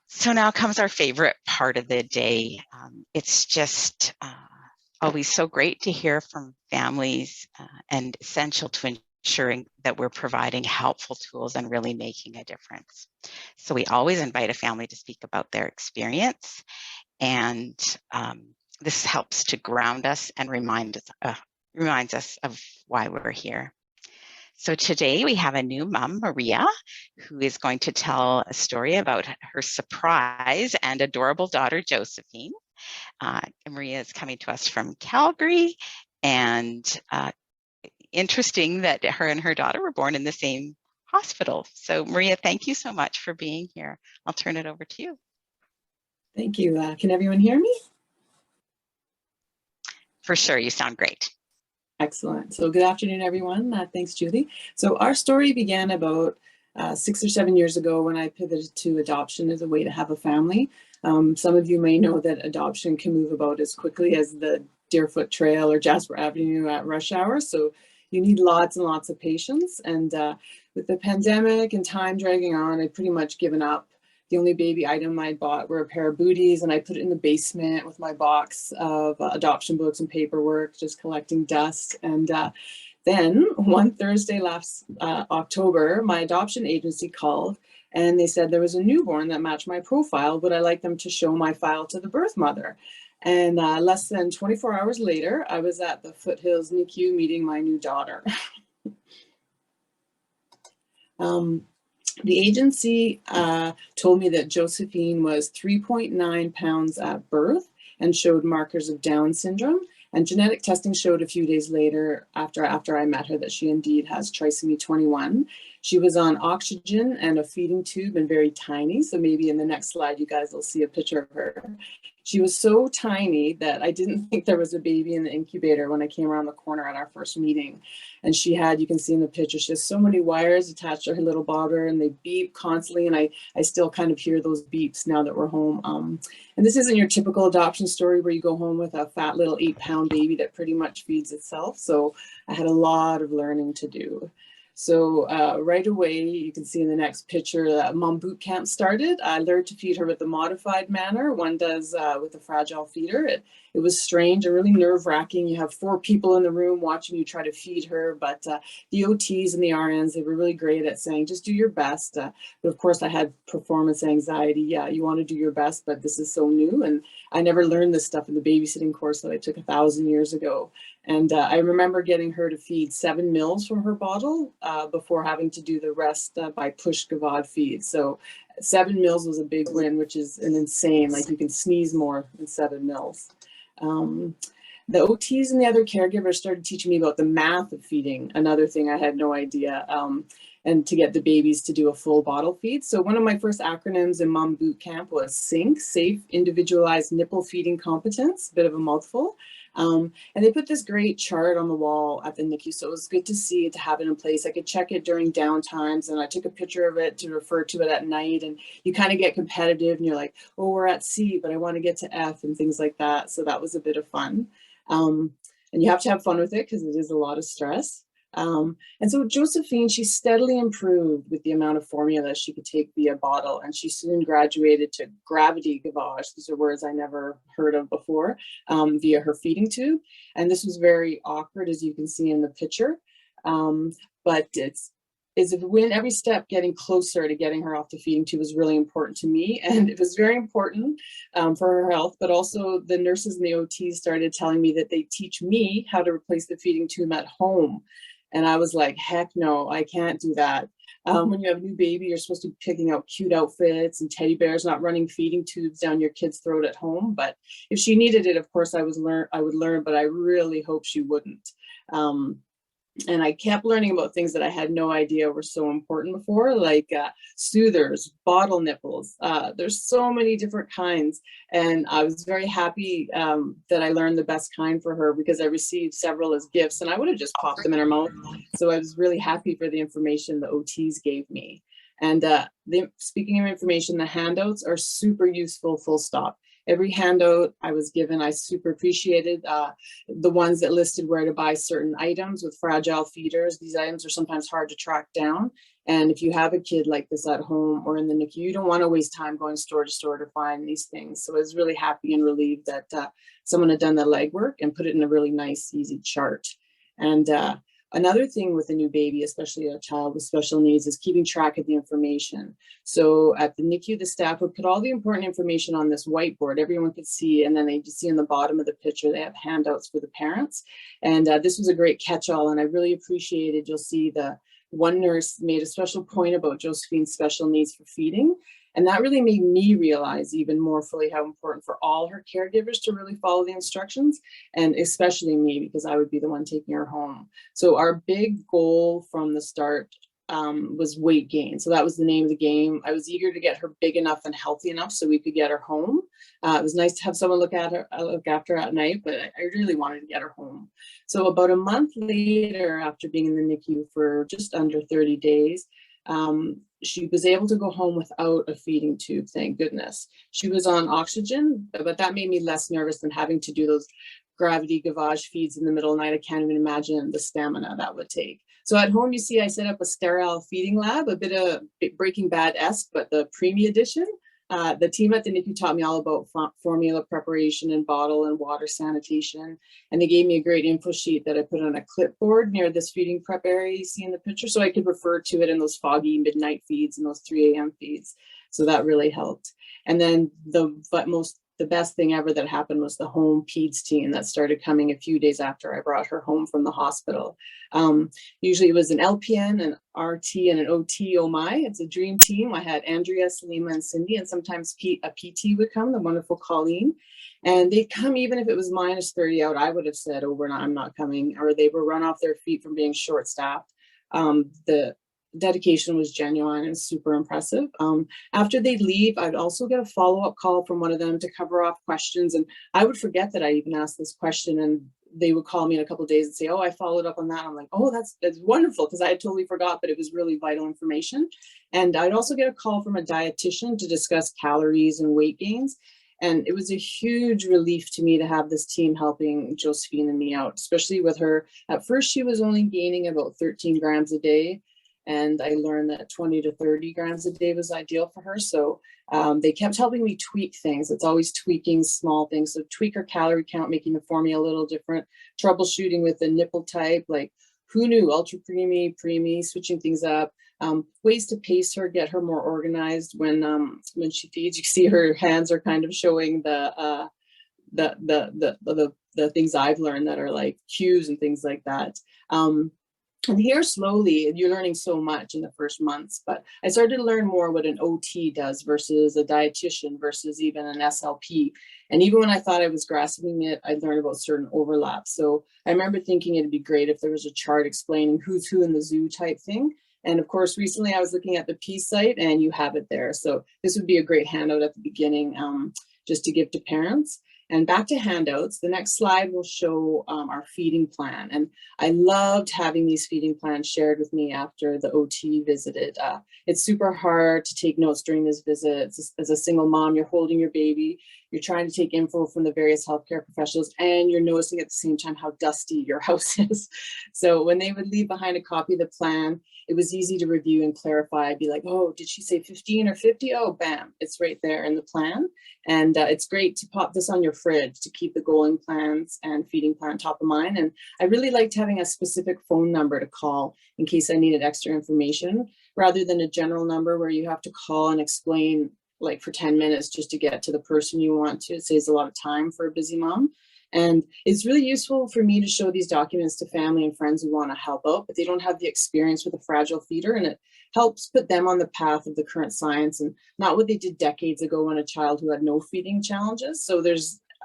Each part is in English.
So now comes our favorite part of the day. It's just always so great to hear from families and essential to ensuring that we're providing helpful tools and really making a difference. So we always invite a family to speak about their experience, and this helps to ground us and reminds us of why we're here. So today we have a new mom, Marija, who is going to tell a story about her surprise and adorable daughter, Josephine. Marija is coming to us from Calgary, and interesting that her and her daughter were born in the same hospital. So Marija, thank you so much for being here. I'll turn it over to you. Thank you. Can everyone hear me? For sure, you sound great. Excellent. So good afternoon, everyone. Thanks, Judy. So our story began about 6 or 7 years ago when I pivoted to adoption as a way to have a family. Some of you may know that adoption can move about as quickly as the Deerfoot Trail or Jasper Avenue at rush hour. So you need lots and lots of patience. And with the pandemic and time dragging on, I'd pretty much given up. The only baby item I bought were a pair of booties, and I put it in the basement with my box of adoption books and paperwork, just collecting dust. And then one Thursday last October, my adoption agency called, and they said there was a newborn that matched my profile. Would I like them to show my file to the birth mother? And less than 24 hours later, I was at the Foothills NICU meeting my new daughter. The agency told me that Josephine was 3.9 pounds at birth and showed markers of Down syndrome. And genetic testing showed a few days later, after I met her, that she indeed has trisomy 21. She was on oxygen and a feeding tube and very tiny. So maybe in the next slide, you guys will see a picture of her. She was so tiny that I didn't think there was a baby in the incubator when I came around the corner at our first meeting. And she had, you can see in the picture, she has so many wires attached to her little bobber, and they beep constantly. And I still kind of hear those beeps now that we're home. And this isn't your typical adoption story where you go home with a fat little 8-pound baby that pretty much feeds itself. So I had a lot of learning to do. So right away, you can see in the next picture that mom boot camp started. I learned to feed her with the modified manner one does with a fragile feeder. It was strange and really nerve-wracking. You have 4 people in the room watching you try to feed her, but the OTs and the RNs, they were really great at saying, just do your best. But of course, I had performance anxiety. Yeah, you want to do your best, but this is so new. And I never learned this stuff in the babysitting course that I took 1,000 years ago. And I remember getting her to feed 7 mils from her bottle before having to do the rest by push gavard feed. So 7 mils was a big win, which is an insane, like you can sneeze more than 7 mils. The OTs and the other caregivers started teaching me about the math of feeding, another thing I had no idea, and to get the babies to do a full bottle feed. So one of my first acronyms in Mom Boot Camp was SINC, Safe Individualized Nipple Feeding Competence, bit of a mouthful. And they put this great chart on the wall at the NICU, so it was good to see it, to have it in place. I could check it during down times, and I took a picture of it to refer to it at night, and you kind of get competitive, and you're like, oh, we're at C, but I want to get to F, and things like that. So that was a bit of fun. And you have to have fun with it because it is a lot of stress. And so Josephine, she steadily improved with the amount of formula she could take via bottle, and she soon graduated to gravity gavage. These are words I never heard of before, via her feeding tube. And this was very awkward, as you can see in the picture. But every step getting closer to getting her off the feeding tube was really important to me. And it was very important for her health, but also the nurses and the OTs started telling me that they teach me how to replace the feeding tube at home. And I was like, heck no, I can't do that. When you have a new baby, you're supposed to be picking out cute outfits and teddy bears, not running feeding tubes down your kid's throat at home. But if she needed it, of course, I would learn, but I really hope she wouldn't. And I kept learning about things that I had no idea were so important before, like soothers, bottle nipples. There's so many different kinds. And I was very happy that I learned the best kind for her, because I received several as gifts and I would have just popped them in her mouth. So I was really happy for the information the OTs gave me. And speaking of information, the handouts are super useful, full stop. every handout I was given, I super appreciated. The ones that listed where to buy certain items with fragile feeders. These items are sometimes hard to track down. And if you have a kid like this at home or in the NICU, you don't want to waste time going store to store to find these things. So I was really happy and relieved that someone had done the legwork and put it in a really nice, easy chart. And another thing with a new baby, especially a child with special needs, is keeping track of the information. So at the NICU, the staff would put all the important information on this whiteboard. Everyone could see, and then they just see in the bottom of the picture, they have handouts for the parents. And this was a great catch-all, and I really appreciated, you'll see the one nurse made a special point about Josephine's special needs for feeding. And that really made me realize even more fully how important for all her caregivers to really follow the instructions, and especially me, because I would be the one taking her home. So our big goal from the start was weight gain. So that was the name of the game. I was eager to get her big enough and healthy enough so we could get her home. It was nice to have someone look after her at night, but I really wanted to get her home. So about a month later, after being in the NICU for just under 30 days, she was able to go home without a feeding tube, thank goodness. She was on oxygen, but that made me less nervous than having to do those gravity gavage feeds in the middle of the night. I can't even imagine the stamina that would take. So at home, you see, I set up a sterile feeding lab, a bit of Breaking Bad-esque, but the preemie edition. The team at the NICU taught me all about formula preparation and bottle and water sanitation. And they gave me a great info sheet that I put on a clipboard near this feeding prep area you see in the picture, so I could refer to it in those foggy midnight feeds and those 3 a.m. feeds. So that really helped. And then the best thing ever that happened was the home peds team that started coming a few days after I brought her home from the hospital. Usually it was an LPN, an RT, and an OT. Oh my, it's a dream team. I had Andrea, Salima, and Cindy, and sometimes a PT would come, the wonderful Colleen. And they'd come even if it was minus 30 out. I would have said, oh, I'm not coming, or they were run off their feet from being short-staffed. The dedication was genuine and super impressive. After they'd leave, I'd also get a follow-up call from one of them to cover off questions. And I would forget that I even asked this question, and they would call me in a couple of days and say, oh, I followed up on that. I'm like, oh, that's wonderful, because I had totally forgot, but it was really vital information. And I'd also get a call from a dietitian to discuss calories and weight gains. And it was a huge relief to me to have this team helping Josephine and me out, especially with her. At first, she was only gaining about 13 grams a day. And I learned that 20 to 30 grams a day was ideal for her. So they kept helping me tweak things. It's always tweaking small things. So tweak her calorie count, making the formula a little different, troubleshooting with the nipple type, like who knew, ultra preemie, switching things up, ways to pace her, get her more organized when she feeds. You see her hands are kind of showing the things I've learned that are like cues and things like that. And here slowly, you're learning so much in the first months, but I started to learn more what an OT does versus a dietitian versus even an SLP. And even when I thought I was grasping it, I learned about certain overlaps. So I remember thinking it'd be great if there was a chart explaining who's who in the zoo type thing. And of course, recently I was looking at the Peace site and you have it there. So this would be a great handout at the beginning just to give to parents. And back to handouts, the next slide will show our feeding plan. And I loved having these feeding plans shared with me after the OT visited. It's super hard to take notes during this visit. As a single mom, you're holding your baby, you're trying to take info from the various healthcare professionals, and you're noticing at the same time how dusty your house is. So when they would leave behind a copy of the plan, it was easy to review and clarify. I'd be like, oh, did she say 15 or 50? Oh, bam, it's right there in the plan. And it's great to pop this on your fridge to keep the going plans and feeding plan top of mind. And I really liked having a specific phone number to call in case I needed extra information, rather than a general number where you have to call and explain like for 10 minutes just to get to the person you want to. It saves a lot of time for a busy mom. And it's really useful for me to show these documents to family and friends who want to help out, but they don't have the experience with a fragile feeder, and it helps put them on the path of the current science and not what they did decades ago on a child who had no feeding challenges. So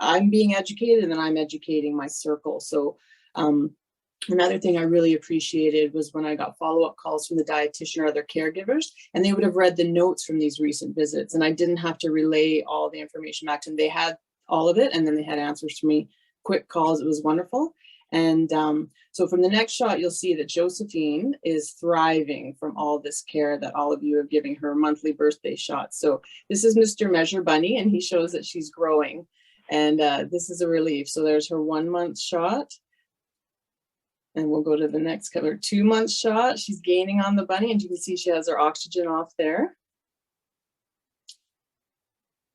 I'm being educated and then I'm educating my circle. So another thing I really appreciated was when I got follow-up calls from the dietitian or other caregivers, and they would have read the notes from these recent visits, and I didn't have to relay all the information back to them. They had all of it, and then they had answers for me, quick calls. It was wonderful. And so from the next shot, you'll see that Josephine is thriving from all this care that all of you are giving her monthly birthday shots. So this is Mr. Measure Bunny, and he shows that she's growing. And this is a relief. So there's her 1 month shot. And we'll go to the next cover, 2 month shot. She's gaining on the bunny, and you can see she has her oxygen off there.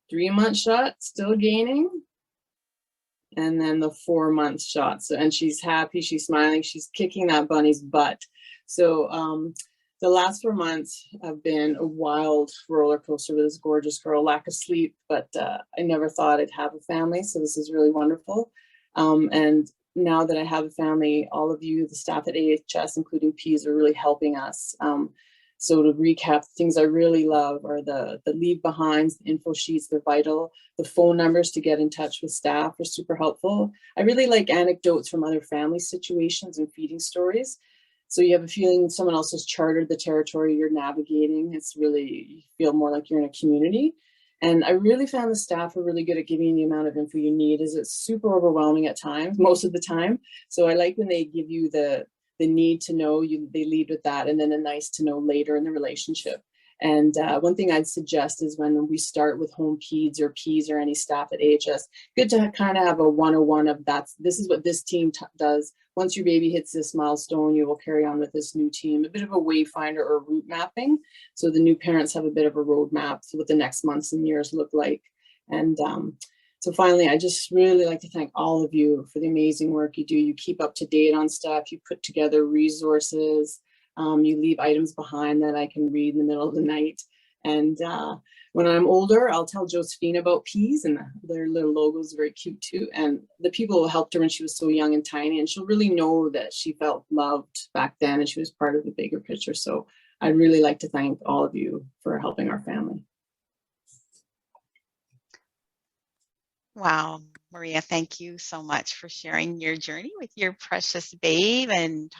3 month shot, still gaining. And then the 4 month shot. So, and she's happy, she's smiling, she's kicking that bunny's butt. So the last 4 months have been a wild roller coaster with this gorgeous girl, lack of sleep, but I never thought I'd have a family. So this is really wonderful. And now that I have a family, all of you, the staff at AHS, including P's, are really helping us. So to recap, things I really love are the leave behinds, the info sheets, they're vital. The phone numbers to get in touch with staff are super helpful. I really like anecdotes from other family situations and feeding stories. So you have a feeling someone else has chartered the territory you're navigating. It's really, you feel more like you're in a community. And I really found the staff are really good at giving you the amount of info you need. It's super overwhelming at times, most of the time. So I like when they give you the need to know, they lead with that, and then a nice to know later in the relationship. And one thing I'd suggest is when we start with home peds or Ps or any staff at AHS, good to kind of have a 101 of this is what this team does. Once your baby hits this milestone, you will carry on with this new team, a bit of a wayfinder or route mapping. So the new parents have a bit of a roadmap to what the next months and years look like. And so finally, I just really like to thank all of you for the amazing work you do. You keep up to date on stuff, you put together resources, you leave items behind that I can read in the middle of the night. And when I'm older, I'll tell Josephine about Peas, and their little logo is very cute too. And the people who helped her when she was so young and tiny, and she'll really know that she felt loved back then and she was part of the bigger picture. So I'd really like to thank all of you for helping our family. Wow, Marija, thank you so much for sharing your journey with your precious babe and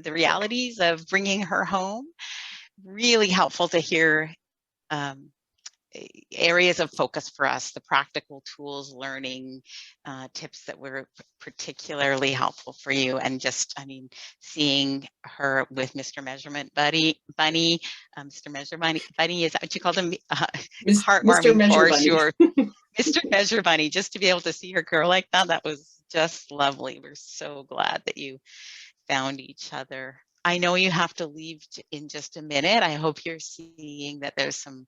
the realities of bringing her home. Really helpful to hear areas of focus for us, the practical tools, learning tips that were particularly helpful for you. And just, I mean, seeing her with Mr. Measurement Bunny, Mr. Measure Bunny, is that what you called him? Heartwarming for sure. Mr. Measure Bunny, just to be able to see her grow like that, that was just lovely. We're so glad that you found each other. I know you have to leave in just a minute. I hope you're seeing that there's some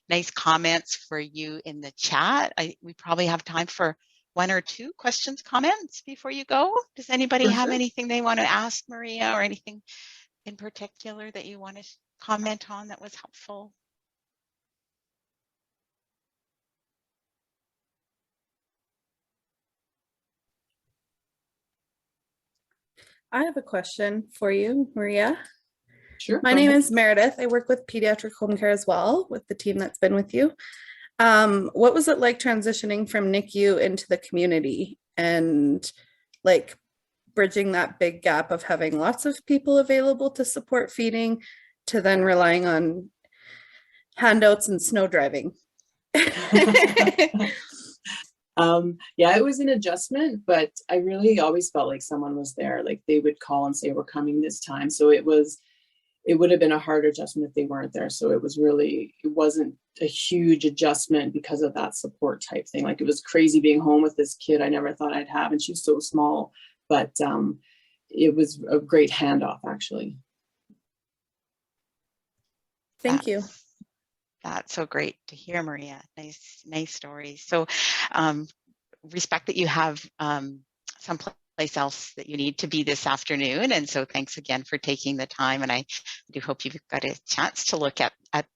nice comments for you in the chat. We probably have time for 1 or 2 questions, comments before you go. Does anybody have anything they want to ask Marija, or anything in particular that you want to comment on that was helpful? I have a question for you, Marija. Sure. My name is Meredith. I work with Pediatric Home Care as well, with the team that's been with you. What was it like transitioning from NICU into the community, and like bridging that big gap of having lots of people available to support feeding to then relying on handouts and snow driving? Yeah, it was an adjustment, but I really always felt like someone was there. Like they would call and say, we're coming this time. So it would have been a hard adjustment if they weren't there. So it wasn't a huge adjustment because of that support type thing. Like it was crazy being home with this kid I never thought I'd have, and she's so small, but it was a great handoff actually. Thank you. That's so great to hear, Marija. Nice story. So respect that you have someplace else that you need to be this afternoon. And so thanks again for taking the time. And I do hope you've got a chance to look at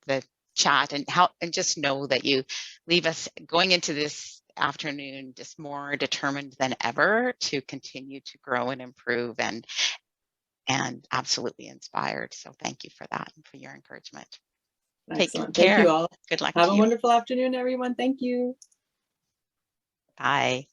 the chat and just know that you leave us going into this afternoon just more determined than ever to continue to grow and improve, and absolutely inspired. So thank you for that and for your encouragement. Excellent. Take care. Thank you all. Good luck. Have a wonderful afternoon, everyone. Thank you. Bye.